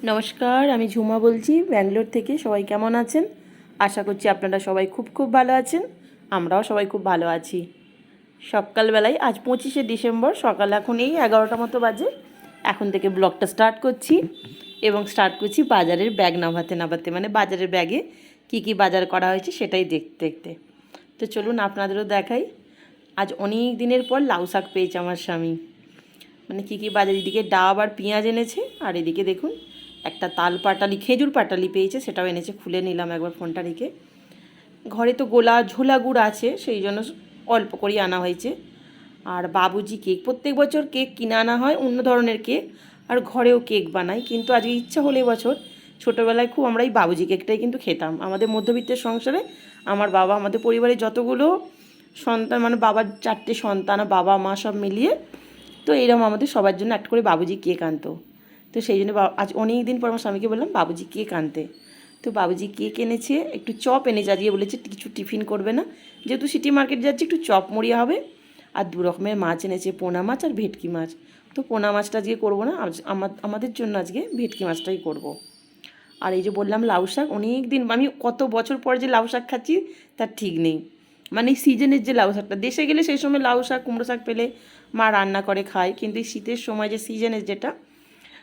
নমস্কার, আমি ঝুমা বলছি ব্যাঙ্গালোর থেকে। সবাই কেমন আছেন? আশা করছি আপনারা সবাই খুব খুব ভালো আছেন। আমরাও সবাই খুব ভালো আছি। সকালবেলায় আজ 25শে ডিসেম্বর সকাল এখন এই 11টা মতো বাজে। এখন থেকে ব্লগটা স্টার্ট করছি এবং স্টার্ট করছি বাজারের ব্যাগ নামাতে নামাতে, মানে বাজারের ব্যাগে কি কি বাজার করা হয়েছে সেটাই দেখতে দেখতে। তো চলুন আপনাদেরও দেখাই। আজ অনেক দিনের পর লাউ শাক পেয়েছে আমার স্বামী। মানে কী কী বাজার, এদিকে ডাব আর পেঁয়াজ এনেছে, আর এদিকে দেখুন একটা তাল পাটালি, খেজুর পাটালি পেয়েছে, সেটাও এনেছে। খুলে নিলাম একবার ফোনটা রেখে। ঘরে তো গোলা ঝোলা গুড় আছে, সেই জন্য অল্প করেই আনা হয়েছে। আর বাবুজি কেক, প্রত্যেক বছর কেক কিনে আনা হয়, অন্য ধরনের কেক, আর ঘরেও কেক বানাই। কিন্তু আজকে ইচ্ছা হলো এবছর, ছোটোবেলায় খুব আমরা এই বাবুজি কেকটাই কিন্তু খেতাম। আমাদের মধ্যবিত্তের সংসারে আমার বাবা, আমাদের পরিবারে যতগুলো সন্তান, মানে বাবার 4টে সন্তান, বাবা মা সব মিলিয়ে, তো এরকম আমাদের সবার জন্য একটা করে বাবুজি কেক আনতো। তো সেই জন্য আজ অনেক দিন পর আমার স্বামীকে বললাম বাবুজি কেক আনতে। তো বাবুজি কেক এনেছে, একটু চপ এনেছে। আজকে বলেছে কিছু টিফিন করবে না, যেহেতু সিটি মার্কেট যাচ্ছে, একটু চপ মুড়িয়ে হবে। আর 2 রকমের মাছ এনেছে, পোনা মাছ আর ভেটকি মাছ। তো পোনা মাছটা আজকে করবো না, আমাদের জন্য আজকে ভেটকি মাছটাই করব। আর এই যে বললাম লাউ শাক, অনেক দিন, আমি কত বছর পর যে লাউ শাক খাচ্ছি তার ঠিক নেই। মানে সিজনের যে লাউ শাকটা, দেশে গেলে সেই সময় লাউ শাক কুমড়ো শাক পেলে মা রান্না করে খায়, কিন্তু এই শীতের সময় যে সিজনের যেটা,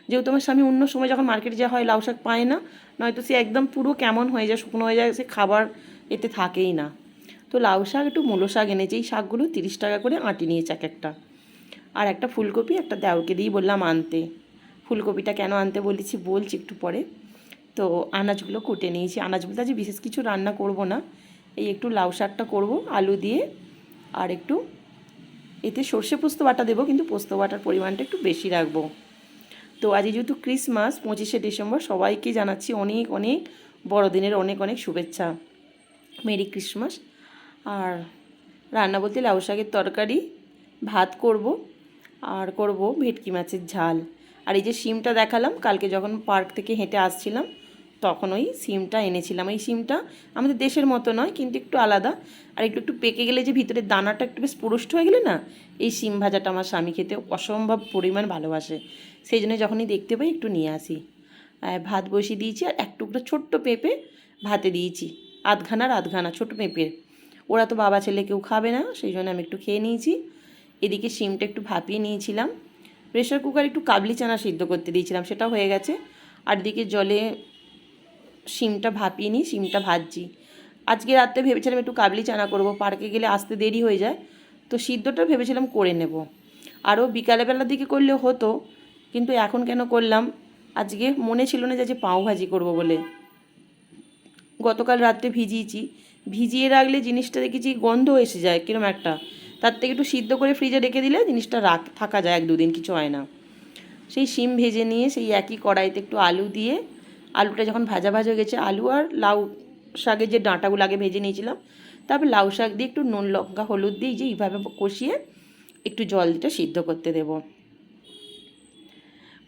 যেহেতু আমার স্বামী অন্য সময় যখন মার্কেটে যাওয়া হয় লাউ শাক পায় না, নয়তো সে একদম পুরো কেমন হয়ে যায়, শুকনো হয়ে যায়, সে খাবার এতে থাকেই না। তো লাউ শাক, একটু মূলো শাক এনেছে। এই শাকগুলো 30 টাকা করে আঁটি নিয়েছে এক একটা। আর একটা ফুলকপি, একটা দেওরকে দিয়েই বললাম আনতে। ফুলকপিটা কেন আনতে বলছি একটু পরে। তো আনাজগুলো কুটে নিয়েছি। আনাজ বলতে আজ বিশেষ কিছু রান্না করব না, এই একটু লাউ শাকটা করব আলু দিয়ে, আর একটু এতে সর্ষে পোস্ত বাটা দেবো, কিন্তু পোস্ত বাটার পরিমাণটা একটু বেশি রাখবো। তো আজ যেহেতু ক্রিসমাস, 25শে ডিসেম্বর, সবাইকে জানাচ্ছি অনেক অনেক বড়দিনের অনেক অনেক শুভেচ্ছা। Merry Christmas. আর রান্না বলতে লাউ শাকের তরকারি, ভাত করব, আর করব ভেটকি মাছের ঝাল। আর এই যে শিমটা দেখালাম, কালকে যখন পার্ক থেকে হেঁটে আসছিলাম তখন ওই শিমটা এনেছিলাম। এই শিমটা আমাদের দেশের মতো নয়, কিন্তু একটু আলাদা। আর একটু একটু পেকে গেলে যে ভিতরের দানাটা একটু বেশ পুরুষ্ট হয়ে গেলে না, এই শিম ভাজাটা আমার স্বামী খেতে অসম্ভব পরিমাণ ভালোবাসে। সেই জন্য যখনই দেখতে পাই একটু নিয়ে আসি। ভাত বসিয়ে দিয়েছি, আর এক টুকরো ছোট্ট পেঁপে ভাতে দিয়েছি, আধখানা ছোটো পেঁপের। ওরা তো বাবা ছেলে কেউ খাবে না, সেই জন্য আমি একটু খেয়ে নিয়েছি। এদিকে শিমটা একটু ভাপিয়ে নিয়েছিলাম, প্রেশার কুকার একটু কাবলি চানা সিদ্ধ করতে দিয়েছিলাম, সেটা হয়ে গেছে। আর দিকে জলে শিমটা ভাপিয়ে নিই, শিমটা ভাজছি। আজকে রাত্রে ভেবেছিলাম একটু কাবলি চানা করব, পার্কে গেলে আসতে দেরি হয়ে যায়, তো সিদ্ধটা ভেবেছিলাম করে নেব। আরও বিকালবেলার দিকে করলেও হতো, কিন্তু এখন কেন করলাম, আজকে মনে ছিল না যে পাউভাজি করব বলে। গতকাল রাত্রে ভিজিয়ে রাখলে জিনিসটা দেখেছি গন্ধ এসে যায় কীরকম একটা, তার থেকে একটু সিদ্ধ করে ফ্রিজে রেখে দিলে জিনিসটা থাকা যায় 1-2 দিন, কিছু হয় না। সেই শিম ভেজে নিয়ে সেই একই কড়াইতে একটু আলু দিয়ে, আলুটা যখন ভাজা ভাজা হয়ে গেছে, আলু আর লাউ শাকের যে ডাঁটাগুলো আগে ভেজে নিয়েছিলাম, তারপর লাউ শাক দিয়ে একটু নুন লঙ্কা হলুদ দিয়ে যে এইভাবে কষিয়ে একটু জল দিতে সিদ্ধ করতে দেব।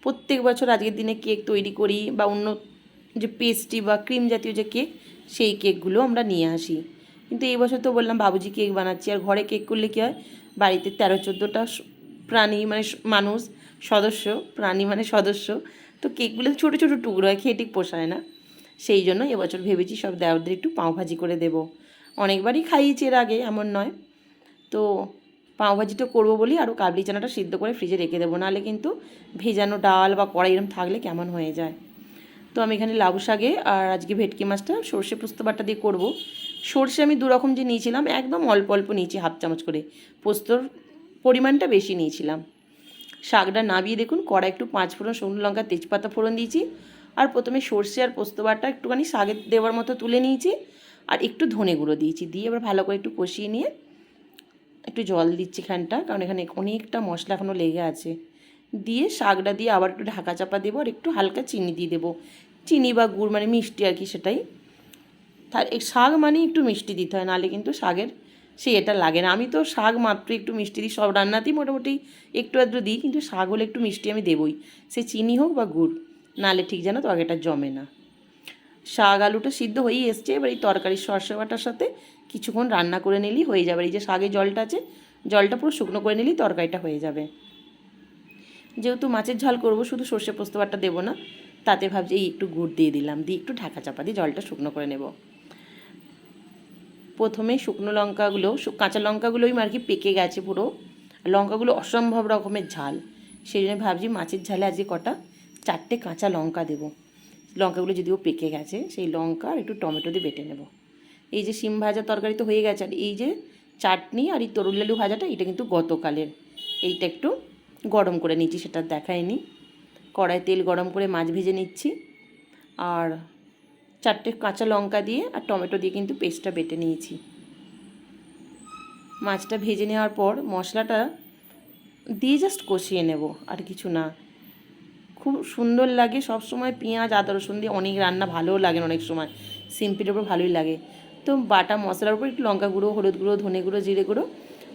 প্রত্যেক বছর আজকের দিনে কেক তৈরি করি, বা অন্য যে পেস্ট্রি বা ক্রিম জাতীয় যে কেক, সেই কেকগুলো আমরা নিয়ে আসি। কিন্তু এই বছর তো বললাম বাবুজি কেক বানাচ্ছি, আর ঘরে কেক করলে কী হয়, বাড়িতে 13-14টা প্রাণী, মানে মানুষ, সদস্য, প্রাণী মানে সদস্য, তো কেকগুলো ছোটো ছোটো টুকরো হয়, খেয়ে ঠিক পোষায় না। সেই জন্য এবছর ভেবেছি সব দেওয়ারদের একটু পাঁওভাজি করে দেব। অনেকবারই খাইয়েছি এর আগে, এমন নয়। তো পাঁওভাজিটা করবো বলি আরও কাবলি চানাটা সিদ্ধ করে ফ্রিজে রেখে দেবো, নাহলে কিন্তু ভেজানো ডাল বা কড়াই এরম থাকলে কেমন হয়ে যায়। তো আমি এখানে লাউ শাকে আর আজকে ভেটকি মাছটা সর্ষে পোস্ত বাটা দিয়ে করব। সর্ষে আমি 2 রকম যে নিয়েছিলাম, একদম অল্প অল্প নিয়েছি, হাফ চামচ করে। পোস্তর পরিমাণটা বেশি নিয়েছিলাম। শাকটা নাবিয়ে দেখুন, কড়াই একটু 5 ফোড়ন, শুকনো লঙ্কা, তেজপাতা ফোড়ন দিয়েছি। আর প্রথমে সর্ষে আর পোস্ত বাটা একটুখানি শাকে দেওয়ার মতো তুলে নিয়েছি, আর একটু ধনে গুঁড়ো দিয়েছি, দিয়ে এবার ভালো করে একটু কষিয়ে নিয়ে একটু জল দিচ্ছি এখানটা, কারণ এখানে অনেকটা মশলা এখনও লেগে আছে। দিয়ে শাকটা দিয়ে আবার একটু ঢাকা চাপা দেবো, আর একটু হালকা চিনি দিয়ে দেবো, চিনি বা গুড়, মানে মিষ্টি আর কি, সেটাই। তার এই শাক মানেই একটু মিষ্টি দিতে হয়, নাহলে কিন্তু শাকের সেই এটা লাগে না। আমি তো শাক মাত্র একটু মিষ্টি দিই, সব রান্নাতেই মোটামুটি একটু আধটু দিই, কিন্তু শাক হলে একটু মিষ্টি আমি দেবই, সে চিনি হোক বা গুড়, নাহলে ঠিক যেন তরকারিটা জমে না। শাক আলুটা সিদ্ধ হয়েই এসছে, এবার এই তরকারির সরষে বাটার সাথে কিছুক্ষণ রান্না করে নিলেই হয়ে যাবে। এই যে শাকের জলটা আছে, জলটা পুরো শুকনো করে নিলেই তরকারিটা হয়ে যাবে। যেহেতু মাছের ঝাল করব, শুধু সর্ষে পোস্ত বাটা দেবো না, তাতে ভাবছি এই একটু গুড় দিয়ে দিলাম, দিয়ে একটু ঢাকা চাপা দিয়ে জলটা শুকনো করে নেব। প্রথমে শুকনো লঙ্কাগুলো, কাঁচা লঙ্কাগুলোই আর কি পেকে গেছে পুরো, লঙ্কাগুলো অসম্ভব রকমের ঝাল, সেই জন্য ভাবছি মাছের ঝালে আজকে কটা 4টে কাঁচা লঙ্কা দেবো। লঙ্কাগুলো যদিও পেকে গেছে, সেই লঙ্কা আর একটু টমেটো দিয়ে বেটে নেব। এই যে শিম ভাজা তরকারি তো হয়ে গেছে, আর এই যে চাটনি আর এই তরুল আলু ভাজাটা, এটা কিন্তু গতকালের। এইটা একটু গরম করে নিচ্ছি, সেটা দেখায়নি। কড়াই তেল গরম করে মাছ ভেজে নিচ্ছি, আর 4টে কাঁচা লঙ্কা দিয়ে আর টমেটো দিয়ে কিন্তু পেস্টটা বেটে নিয়েছি। মাছটা ভেজে নেওয়ার পর মশলাটা দিয়ে জাস্ট কষিয়ে নেব, আর কিছু না। খুব সুন্দর লাগে সব সময় পেঁয়াজ আদা রসুন দিয়ে অনেক রান্না ভালোও লাগে, অনেক সময় সিম্পলের উপর ভালোই লাগে। তো বাটা মশলার উপর একটু লঙ্কা গুঁড়ো, হলুদ গুঁড়ো, ধনে গুঁড়ো, জিরে গুঁড়ো,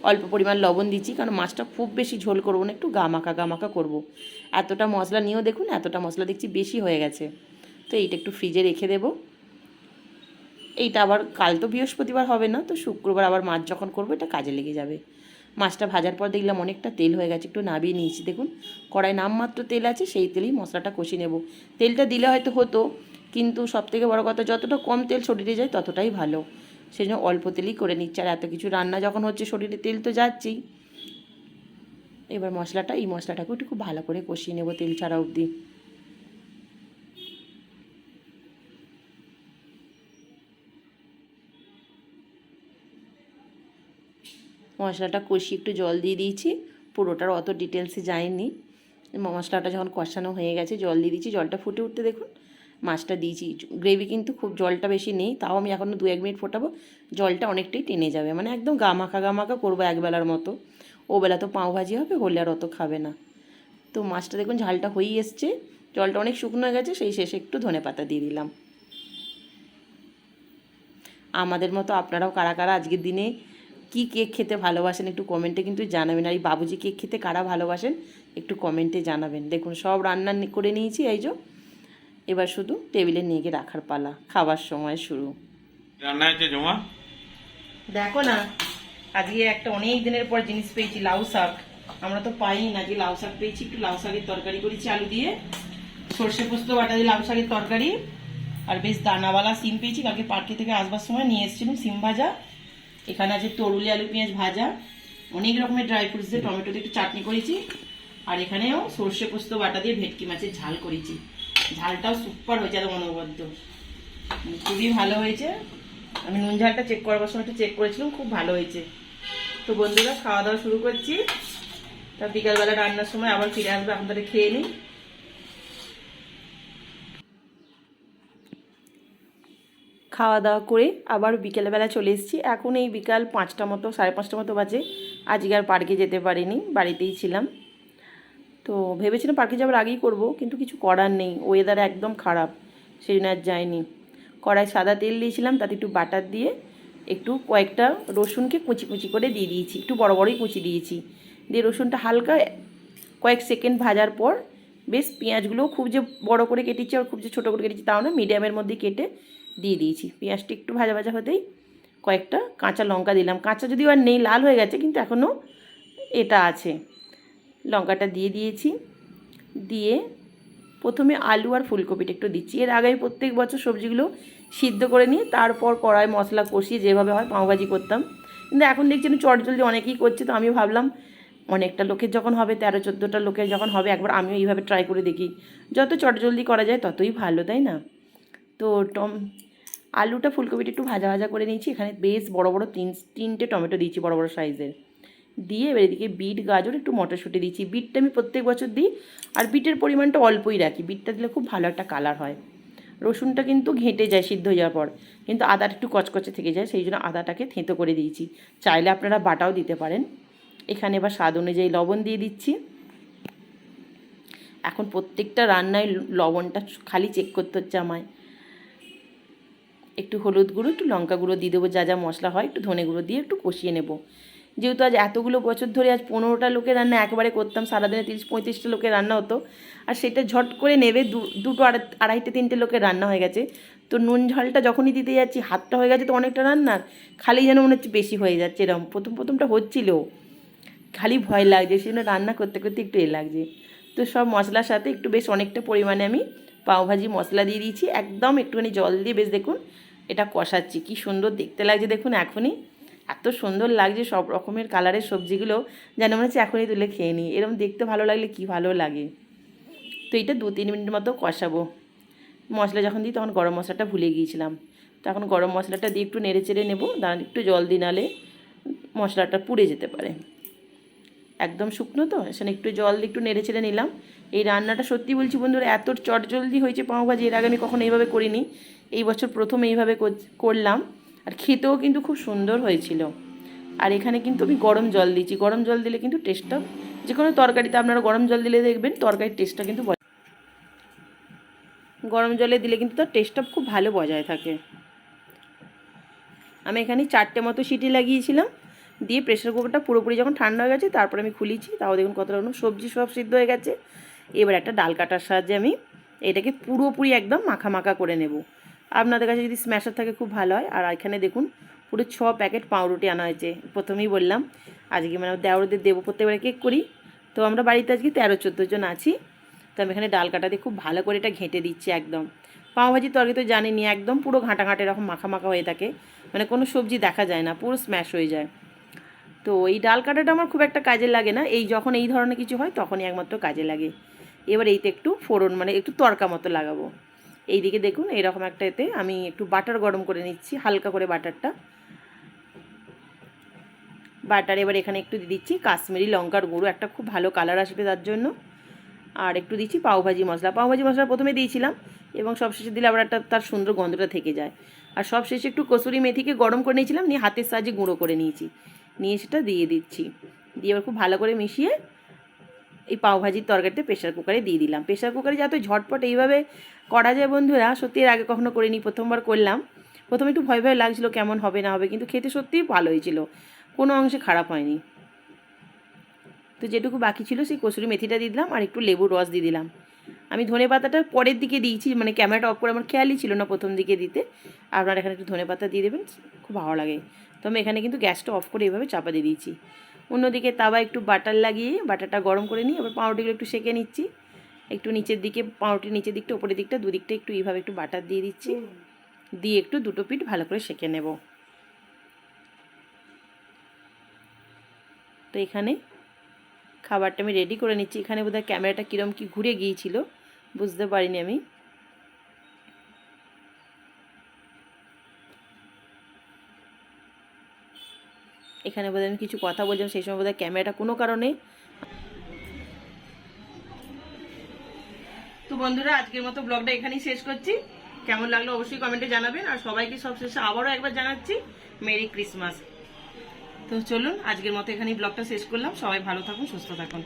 অল্প পরিমাণ লবণ দিচ্ছি, কারণ মাছটা খুব বেশি ঝোল করবো না, একটু গামাকা করবো। এতটা মশলা নিয়েও দেখুন, এতটা মশলা দেখছি বেশি হয়ে গেছে। তো এইটা একটু ফ্রিজে রেখে দেবো। এইটা আবার কাল তো বৃহস্পতিবার হবে না, তো শুক্রবার আবার মাছ যখন করবো এটা কাজে লেগে যাবে। মাছটা ভাজার পর দেখলাম অনেকটা তেল হয়ে গেছে, একটু নামিয়ে নিয়েছি। দেখুন কড়াই নামমাত্র তেল আছে, সেই তেলেই মশলাটা কষিয়ে নেব। তেলটা দিলে হয়তো হতো, কিন্তু সবথেকে বড় কথা যতটা কম তেল শরীরে যায় ততটাই ভালো, সেই জন্য অল্প তেলেই করে নিচ্ছে। আর এত কিছু রান্না যখন হচ্ছে শরীরে তেল তো যাচ্ছেই। এবার এই মশলাটাকে একটু খুব ভালো করে কষিয়ে নেব তেল ছাড়া অবধি। মশলাটা কষিয়ে একটু জল দিয়ে দিয়েছি, পুরোটার অত ডিটেলসে যায়নি। মশলাটা যখন কষানো হয়ে গেছে জল দিয়ে দিয়েছি, জলটা ফুটে উঠতে দেখুন মাছটা দিয়েছি। গ্রেভি কিন্তু খুব জলটা বেশি নেই, তাও আমি এখনও 2-1 মিনিট ফোটাবো, জলটা অনেকটাই টেনে যাবে, মানে একদম গামাকা করবো একবেলার মতো। ওবেলা তো পাও ভাজি হবে, হলে আর অত খাবে না। তো মাছটা দেখুন ঝালটা হয়েই এসছে, জলটা অনেক শুকনো হয়ে গেছে, সেই শেষে একটু ধনেপাতা দিয়ে দিলাম। আমাদের মতো আপনারাও কারা কারা আজকের দিনে কি কেক খেতে ভালোবাসেন একটু কমেন্টে কিন্তু জানাবেন, আর এই বাবুজি কেক খেতে কারা ভালোবাসেন একটু কমেন্টে জানাবেন। দেখুন সব রান্না করে নিয়েছি, এই যে এবার শুধু টেবিলে নিয়ে গিয়ে রাখার পালা, খাবার সময় শুরু। রান্না হয়েছে জমা, দেখো না আজকে একটা অনেক দিনের পর জিনিস পেয়েছি, লাউ শাক। আমরা তো পাই না, যে লাউ শাক পেয়েছি, একটু লাউ শাকের তরকারি করেছি আলু দিয়ে, সর্ষে পোস্ত বাটা দিয়ে লাউ শাকের তরকারি। আর বেশ দানাওয়ালা সিম পেয়েছি, কালকে পার্কে থেকে আসবার সময় নিয়ে এসেছিলাম সিম ভাজা। এখানে আছে তরুলি আলু পেঁয়াজ ভাজা, অনেক রকমের ড্রাই ফ্রুটস দিয়ে টমেটো দিয়ে একটু চাটনি করেছি। আর এখানেও সর্ষে পোস্ত বাটা দিয়ে ভেটকি মাছের ঝাল করেছি। ঝালটাও সুপার হয়েছে, একদম অনবদ্য, খুবই ভালো হয়েছে। আমি নুন ঝালটা চেক করবার সময় একটু চেক করেছিলাম, খুব ভালো হয়েছে। তো বন্ধুরা খাওয়া দাওয়া শুরু করছি, তা বিকালবেলা রান্নার সময় আবার ফিরে আসবে, আপনাদের খেয়ে নিই। খাওয়া দাওয়া করে আবার বিকেলবেলা চলে এসেছি। এখন এই বিকাল 5টা মতো, 5:30 মতো বাজে। আজকে আর পার্কে যেতে পারিনি, বাড়িতেই ছিলাম। তো ভেবেছিলাম পার্কে যাওয়ার আগেই করব, কিন্তু কিছু করার নেই, ওয়েদার একদম খারাপ, সেই জন্য আর যাইনি। কড়াই সাদা তেল দিয়েছিলাম, তাতে একটু বাটার দিয়ে একটু কয়েকটা রসুনকে কুচি কুচি করে দিয়ে দিয়েছি, একটু বড় বড়ই কুচি দিয়েছি। দিয়ে রসুনটা হালকা কয়েক সেকেন্ড ভাজার পর বেশ পেঁয়াজগুলোও খুব যে বড় করে কেটেছি আর খুব যে ছোটো করে কেটেছি তাও না, মিডিয়ামের মধ্যে কেটে দিয়ে দিয়েছি। পেঁয়াজটা একটু ভাজা ভাজা হতেই কয়েকটা কাঁচা লঙ্কা দিলাম, কাঁচা যদিও আর নেই, লাল হয়ে গেছে, কিন্তু এখনও এটা আছে। লঙ্কাটা দিয়ে দিয়েছি, দিয়ে প্রথমে আলু আর ফুলকপিটা একটু দিচ্ছি। এর আগে প্রত্যেক বছর সবজিগুলো সিদ্ধ করে নিয়ে তারপর কড়াই মশলা কষিয়ে যেভাবে হয় পাওভাজি করতাম, কিন্তু এখন দেখছি না চটজলদি অনেকেই করছে। তো আমি ভাবলাম অনেকটা লোকের যখন হবে, 13-14টা লোকের যখন হবে, একবার আমিও এইভাবে ট্রাই করে দেখি, যত চটজলদি করা যায় ততই ভালো, তাই না? তো আলুটা ফুলকপিটা একটু ভাজা ভাজা করে নিয়েছি। এখানে বেশ বড় বড় তিনটে টমেটো দিয়েছি, বড় বড় সাইজের। দিয়ে এবার এদিকে বিট গাজর একটু মটরশুঁটি দিয়েছি। বিটটা আমি প্রত্যেক বছর দিই, আর বিটের পরিমাণটা অল্পই রাখি, বিটটা দিলে খুব ভালো একটা কালার হয়। রসুনটা কিন্তু ঘেঁটে যায় সিদ্ধ হয়ে যাওয়ার পর, কিন্তু আদাটা একটু কচকচে থেকে যায়, সেই জন্য আদাটাকে থেঁতো করে দিয়েছি। চাইলে আপনারা বাটাও দিতে পারেন। এখানে এবার স্বাদ অনুযায়ী লবণ দিয়ে দিচ্ছি। এখন প্রত্যেকটা রান্নায় লবণটা খালি চেক করতে হচ্ছে আমায়। একটু হলুদ গুঁড়ো, একটু লঙ্কা গুঁড়ো দিয়ে দেবো, যা যা মশলা হয়, একটু ধনে গুঁড়ো দিয়ে একটু কষিয়ে নেব। যেহেতু আজ এতগুলো বছর ধরে আজ 15টা লোকের রান্না একবারে করতাম, সারাদিনে 30-35টা লোকের রান্না হতো, আর সেটা ঝট করে নেবে দুটো আড়াইটে 3টে লোকের রান্না হয়ে গেছে। তো নুন ঝালটা যখনই দিতে যাচ্ছি, হাতটা হয়ে গেছে তো অনেকটা রান্নার, খালি যেন মনে হচ্ছে বেশি হয়ে যাচ্ছে, এরকম প্রথমটা হচ্ছিল, খালি ভয় লাগছে, সেই জন্য রান্না করতে করতে একটু লাগছে। তো সব মশলার সাথে একটু বেশ অনেকটা পরিমাণে আমি পাওভাজি মশলা দিয়ে দিয়েছি, একদম একটুখানি জল দিয়ে বেশ দেখুন এটা কষাচ্ছি। কি সুন্দর দেখতে লাগছে দেখুন, এখনই এত সুন্দর লাগছে, সব রকমের কালারের সবজিগুলো যেন মনে হচ্ছে এখনই তুলে খেয়ে নিই, এরকম দেখতে ভালো লাগলে কি ভালো লাগে। তো এটা 2-3 মিনিট মতো কষাবো। মশলা যখন দিই তখন গরম মশলাটা ভুলে গিয়েছিলাম, তো এখন গরম মশলাটা দিয়ে একটু নেড়ে চেড়ে নেবো, দাঁড়ান একটু জল দিয়ে, নালে মশলাটা পুড়ে যেতে পারে। একদম শুকনো তো, সেখানে একটু জল দিয়ে একটু নেড়ে চেড়ে নিলাম। এই রান্নাটা সত্যি বলছি বন্ধুরা এত চটজলদি হয়েছে পাওভাজি, এর আগে আমি কখনো এইভাবে করিনি, এই বছর প্রথম এইভাবে করলাম। আর খেতেও কিন্তু খুব সুন্দর হয়েছিল। আর এখানে কিন্তু আমি গরম জল দিয়েছি, গরম জল দিলে কিন্তু টেস্টটা, যে কোনো তরকারিতে আপনারা গরম জল দিলে দেখবেন তরকারির টেস্টটা কিন্তু গরম জলে দিলে কিন্তু তার টেস্টটা খুব ভালো বজায় থাকে। আমি এখানে 4টে মতো সিটি লাগিয়েছিলাম, দিয়ে প্রেশার কুকারটা পুরোপুরি যখন ঠান্ডা হয়ে গেছে তারপরে আমি খুলেছি। তাও দেখুন কতটা সবজি সব সিদ্ধ হয়ে গেছে। এবার একটা ডাল কাটার সাহায্যে আমি এটাকে পুরোপুরি একদম মাখা মাখা করে নেব। আপনাদের কাছে যদি স্ম্যাশার থাকে খুব ভালো হয়। আর এখানে দেখুন পুরো 6 প্যাকেট পাউরুটি আনা হয়েছে। প্রথমেই বললাম আজকে মানে দেওরদের দেবো, প্রত্যেকবারে কেক করি, তো আমরা বাড়িতে আজকে 13-14 জন আছি। তো আমি এখানে ডাল কাটা দিয়ে খুব ভালো করে এটা ঘেঁটে দিচ্ছি। একদম পাওভাজি তরকারি তো জানিনি, একদম পুরো ঘাঁটা ঘাঁটা এরকম মাখা মাখা হয়ে থাকে, মানে কোনো সবজি দেখা যায় না, পুরো স্ম্যাশ হয়ে যায়। তো এই ডাল কাটাটা আমার খুব একটা কাজে লাগে না, এই যখন এই ধরনের কিছু হয় তখনই একমাত্র কাজে লাগে। এবার এইতে একটু ফোড়ন মানে একটু তড়কা মতো লাগাবো। এইদিকে দেখুন এরকম একটা এতে আমি একটু বাটার গরম করে নিচ্ছি, হালকা করে বাটার, এবার এখানে একটু দিয়ে দিচ্ছি কাশ্মীরি লঙ্কার গুঁড়ো, একটা খুব ভালো কালার আসবে তার জন্য। আর একটু দিচ্ছি পাওভাজি মশলা প্রথমে দিয়েছিলাম, এবং সবশেষে দিলে আবার একটা তার সুন্দর গন্ধটা থেকে যায়। আর সবশেষে একটু কসুরি মেথিকে গরম করে নিয়েছিলাম, নিয়ে হাতের সাহায্যে গুঁড়ো করে নিয়েছি, নিয়ে সেটা দিয়ে দিচ্ছি। দিয়ে এবার খুব ভালো করে মিশিয়ে এই পাওভাজির তরকারিতে প্রেশার কুকারে দিয়ে দিলাম। প্রেশার কুকারে যাতে ঝটপট এইভাবে করা যায় বন্ধুরা, সত্যি এর আগে কখনো করিনি, প্রথমবার করলাম। প্রথমে একটু ভয় ভয় লাগছিলো কেমন হবে না হবে, কিন্তু খেতে সত্যিই ভালো হয়েছিল, কোনো অংশে খারাপ হয়নি। তো যেটুকু বাকি ছিল সেই কসুরি মেথিটা দিয়ে দিলাম, আর একটু লেবুর রস দিয়ে দিলাম। আমি ধনে পাতাটা পরের দিকে দিয়েছি, মানে ক্যামেরাটা অফ করে আমার খেয়ালই ছিল না প্রথম দিকে দিতে। আপনারা এখানে একটু ধনে পাতা দিয়ে দেবেন, খুব ভালো লাগে। তো আমি এখানে কিন্তু গ্যাসটা অফ করে এইভাবে চাপা দিয়ে দিয়েছি। অন্যদিকে তাওয়া একটু বাটার লাগিয়ে বাটারটা গরম করে নিই, এবার পাউরুটিগুলো একটু সেঁকে নিচ্ছি। একটু নিচের দিকে পাউরুটির নিচের দিকটা, উপরের দিকটা, দুদিকটা একটু এইভাবে একটু বাটার দিয়ে দিচ্ছি, দিয়ে একটু দুটো পিঠ ভালো করে সেঁকে নেব। তো এখানে খাবারটা আমি রেডি করে নিচ্ছি। এখানে বোধহয় ক্যামেরাটা কীরকম কী ঘুরে গিয়েছিল, বুঝতে পারিনি আমি। এখানে বোধহয় আমি কিছু কথা বলছিলাম, সেই সময় বোধহয় ক্যামেরাটা কোনো কারণে। তো বন্ধুরা আজকের মতো ব্লগটা এখানেই শেষ করছি। কেমন লাগলো অবশ্যই কমেন্টে জানাবেন, আর সবাইকে সব শেষে আবারও একবার জানাচ্ছি মেরি ক্রিসমাস। তো চলুন আজকের মতো এখানেই ব্লগটা শেষ করলাম। সবাই ভালো থাকুন, সুস্থ থাকুন।